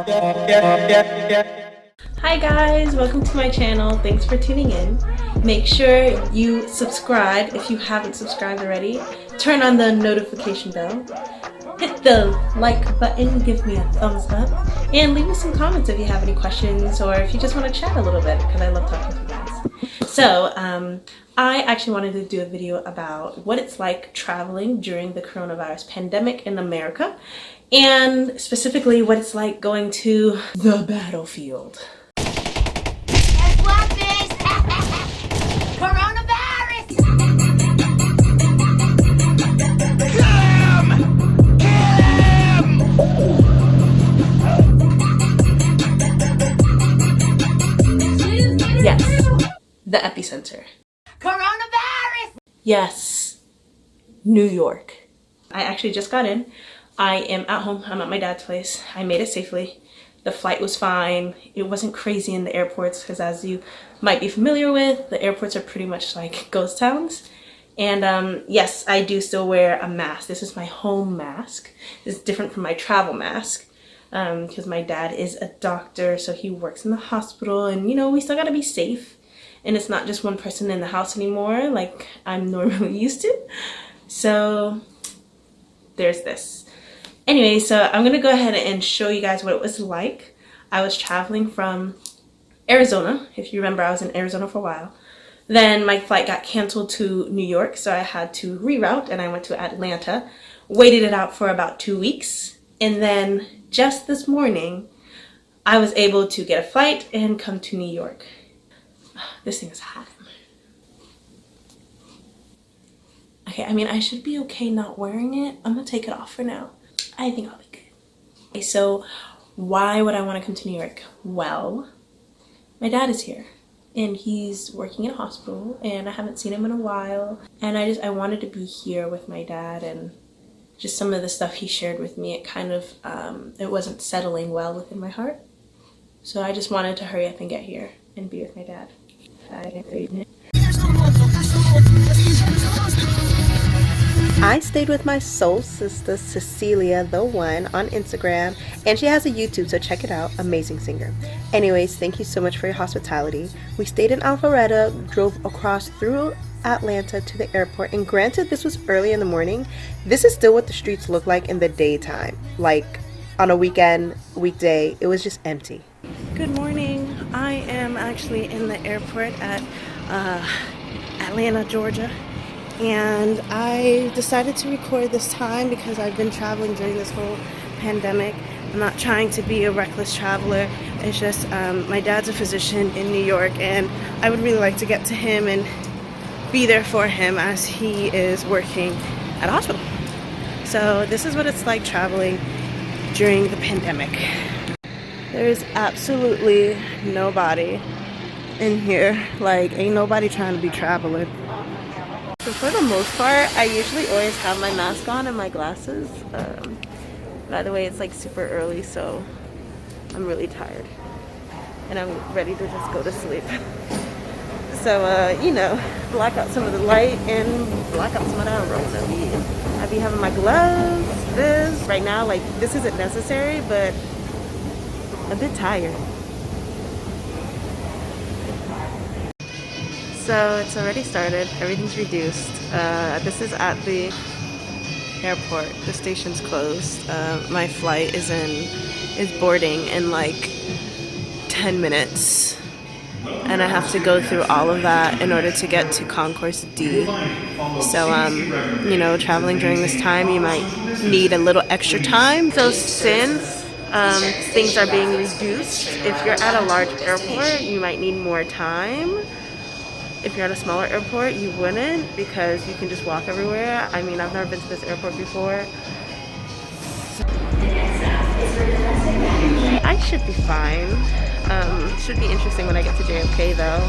Hi guys, welcome to my channel. Thanks for tuning in. Make sure you subscribe if you haven't subscribed already. Turn on the notification bell. Hit the like button, give me a thumbs up, and leave me some comments if you have any questions or if you just want to chat a little bit, because I love talking to you guys. So I actually wanted to do a video about what it's like traveling during the coronavirus pandemic in America, and specifically what it's like going to the battlefield. Yes, the epicenter. Coronavirus! Yes, New York. I actually just got in. I am at home. I'm at my dad's place. I made it safely. The flight was fine. It wasn't crazy in the airports because, as you might be familiar with, the airports are pretty much like ghost towns. And yes, I do still wear a mask. This is my home mask. It's different from my travel mask. Because my dad is a doctor, so he works in the hospital, and you know, we still gotta be safe, and it's not just one person in the house anymore like I'm normally used to. So there's this. Anyway, so I'm gonna go ahead and show you guys what it was like. I was traveling from Arizona. If you remember, I was in Arizona for a while. Then my flight got canceled to New York, so I had to reroute, and I went to Atlanta, waited it out for about 2 weeks, and then just this morning, I was able to get a flight and come to New York. This thing is hot. Okay, I mean, I should be okay not wearing it. I'm gonna take it off for now. I think I'll be good. Okay, so why would I want to come to New York? Well, my dad is here, and he's working in a hospital, and I haven't seen him in a while. And I wanted to be here with my dad, and just some of the stuff he shared with me, it kind of, it wasn't settling well within my heart. So I just wanted to hurry up and get here and be with my dad. I stayed with my soul sister, Cecilia, the one, on Instagram, and she has a YouTube, so check it out. Amazing singer. Anyways, thank you so much for your hospitality. We stayed in Alpharetta, drove across through Atlanta to the airport, and granted, this was early in the morning. This is still what the streets look like in the daytime. Like on a weekday, it was just empty. Good morning. I am actually in the airport at Atlanta, Georgia, and I decided to record this time because I've been traveling during this whole pandemic. I'm not trying to be a reckless traveler. It's just my dad's a physician in New York, and I would really like to get to him and be there for him as he is working at a hospital. So this is what it's like traveling during the pandemic. There is absolutely nobody in here. Like, ain't nobody trying to be traveling. So for the most part, I usually always have my mask on and my glasses. By the way, it's like super early, so I'm really tired. And I'm ready to just go to sleep. So, you know, block out some of the light and block out some of that Rona. I be having my gloves, this. Right now, like, this isn't necessary, but a bit tired. So it's already started. Everything's reduced. This is at the airport. The station's closed. My flight is boarding in like 10 minutes. And I have to go through all of that in order to get to Concourse D. So, you know, traveling during this time, you might need a little extra time. So since things are being reduced, if you're at a large airport, you might need more time. If you're at a smaller airport, you wouldn't, because you can just walk everywhere. I mean, I've never been to this airport before. I should be fine. Should be interesting when I get to JFK though.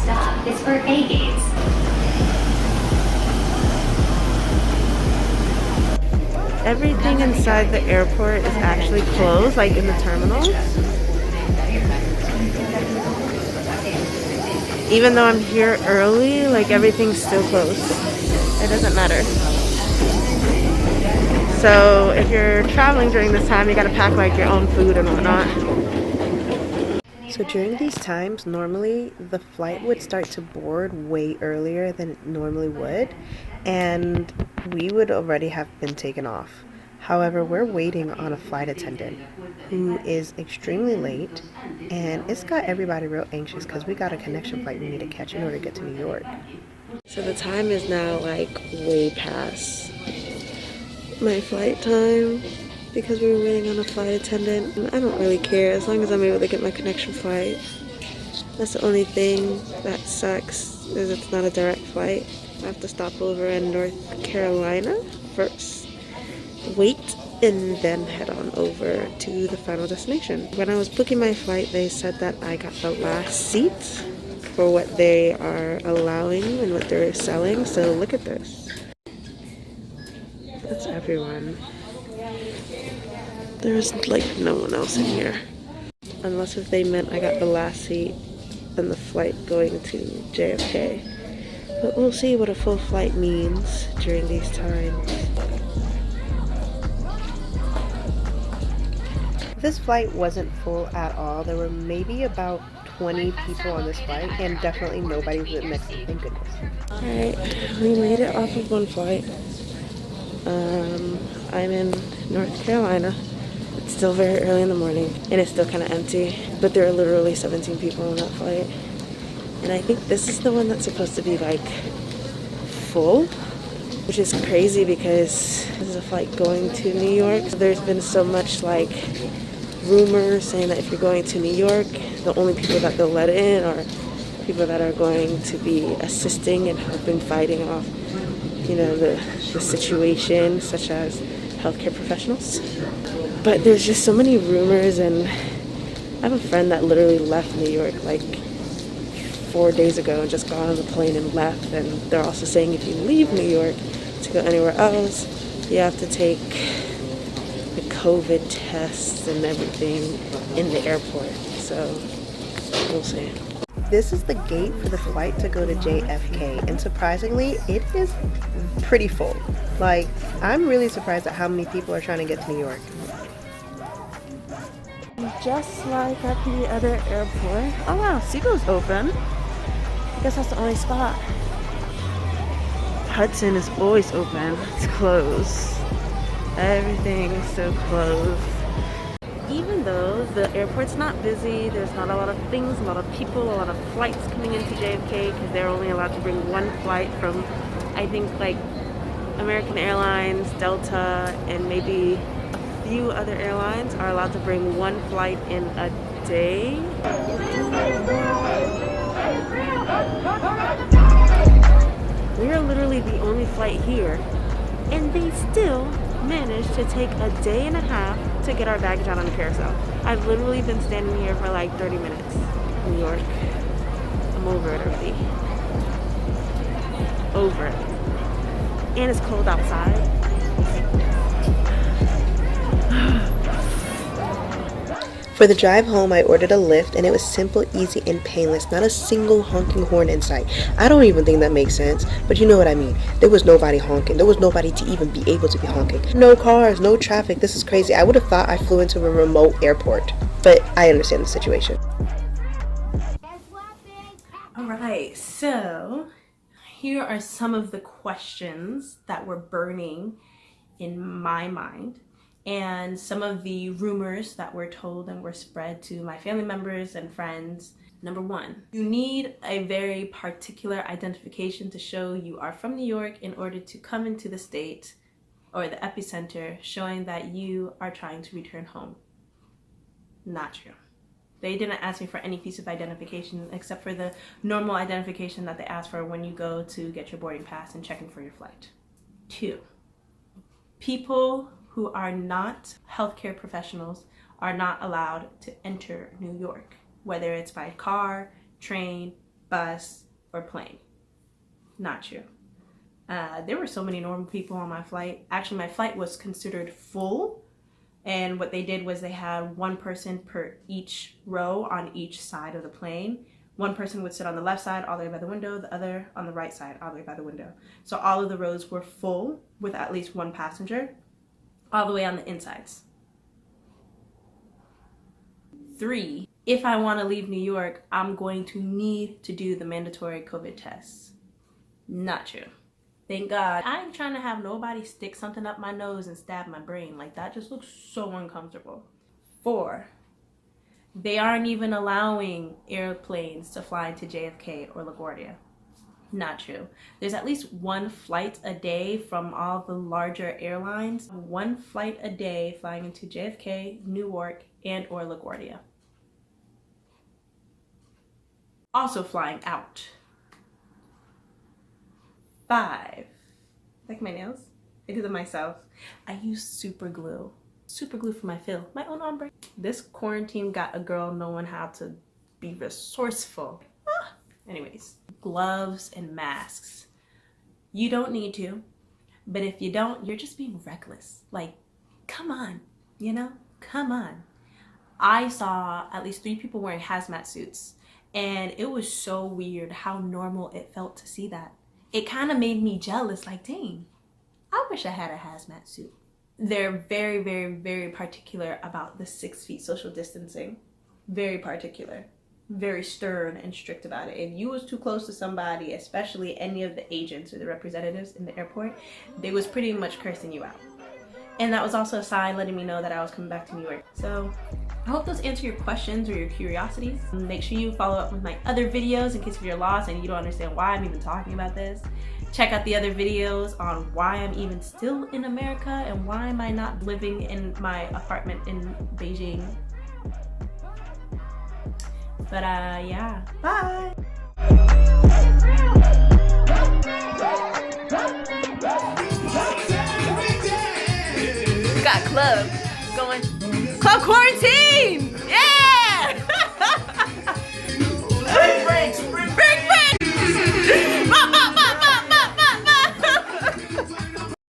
Stop is for A gates. Everything inside the airport is actually closed, like in the terminals. Even though I'm here early, like everything's still closed. It doesn't matter. So if you're traveling during this time, you gotta pack like your own food and whatnot. So during these times, normally the flight would start to board way earlier than it normally would, and we would already have been taken off. However, we're waiting on a flight attendant who is extremely late, and it's got everybody real anxious because we got a connection flight we need to catch in order to get to New York. So the time is now like way past my flight time because we were waiting on a flight attendant. And I don't really care as long as I'm able to get my connection flight. That's the only thing that sucks is it's not a direct flight. I have to stop over in North Carolina first, wait, and then head on over to the final destination. When I was booking my flight, they said that I got the last seat for what they are allowing and what they're selling. So look at this. That's everyone. There's like no one else in here. Unless if they meant I got the last seat on the flight going to JFK. But we'll see what a full flight means during these times. This flight wasn't full at all. There were maybe about 20 people on this flight, and definitely nobody was next to me, thank goodness. Alright, we made it off of one flight. I'm in North Carolina. It's still very early in the morning, and it's still kind of empty, but there are literally 17 people on that flight. And I think this is the one that's supposed to be like full, which is crazy because this is a flight going to New York. There's been so much like rumors saying that if you're going to New York, the only people that they'll let in are people that are going to be assisting and helping fighting off, you know, the situation, such as healthcare professionals. But there's just so many rumors, and I have a friend that literally left New York like 4 days ago and just got on the plane and left. And they're also saying if you leave New York to go anywhere else, you have to take the COVID tests and everything in the airport. So we'll see. This is the gate for the flight to go to JFK, and surprisingly, it is pretty full. Like, I'm really surprised at how many people are trying to get to New York. Just like at the other airport. Oh wow, Seagull's open. I guess that's the only spot. Hudson is always open. It's closed. Everything's so closed. Even though the airport's not busy, there's not a lot of things, a lot of people, a lot of flights coming into JFK because they're only allowed to bring one flight from, I think, like American Airlines, Delta, and maybe a few other airlines are allowed to bring one flight in a day. We are literally the only flight here, and they still managed to take a day and a half to get our baggage out on the carousel. I've literally been standing here for like 30 minutes. New York. I'm over it already. Over it. And it's cold outside. For the drive home, I ordered a Lyft, and it was simple, easy, and painless. Not a single honking horn in sight. I don't even think that makes sense, but you know what I mean. There was nobody honking. There was nobody to even be able to be honking. No cars, no traffic. This is crazy. I would have thought I flew into a remote airport, but I understand the situation. Alright, so here are some of the questions that were burning in my mind, and some of the rumors that were told and were spread to my family members and friends. Number one, you need a very particular identification to show you are from New York in order to come into the state or the epicenter, showing that you are trying to return home. Not true. They didn't ask me for any piece of identification except for the normal identification that they ask for when you go to get your boarding pass and check in for your flight. Two, people who are not healthcare professionals are not allowed to enter New York, whether it's by car, train, bus, or plane. Not true. There were so many normal people on my flight. Actually, my flight was considered full, and what they did was they had one person per each row on each side of the plane. One person would sit on the left side all the way by the window, the other on the right side all the way by the window. So all of the rows were full with at least one passenger. all the way on the insides. 3, if I want to leave New York, I'm going to need to do the mandatory COVID tests. Not true. Thank God. I ain't trying to have nobody stick something up my nose and stab my brain. Like, that just looks so uncomfortable. 4, they aren't even allowing airplanes to fly into JFK or LaGuardia. Not true. There's at least 1 flight a day from all the larger airlines. 1 flight a day flying into JFK, Newark, and or LaGuardia. Also flying out. 5, like my nails, because of myself, I use super glue. Super glue for my fill, my own ombre. This quarantine got a girl knowing how to be resourceful. Anyways, gloves and masks. You don't need to, but if you don't, you're just being reckless. Like, come on, you know, come on. I saw at least 3 people wearing hazmat suits, and it was so weird how normal it felt to see that. It kind of made me jealous, like, dang, I wish I had a hazmat suit. They're very, very, very particular about the 6 feet social distancing. Very particular. Very stern and strict about it. If you was too close to somebody, especially any of the agents or the representatives in the airport, they was pretty much cursing you out. And that was also a sign letting me know that I was coming back to New York. So I hope those answer your questions or your curiosities. Make sure you follow up with my other videos in case if you're lost and you don't understand why I'm even talking about this. Check out the other videos on why I'm even still in America and why am I not living in my apartment in Beijing. But yeah, bye. We got club going. Club quarantine!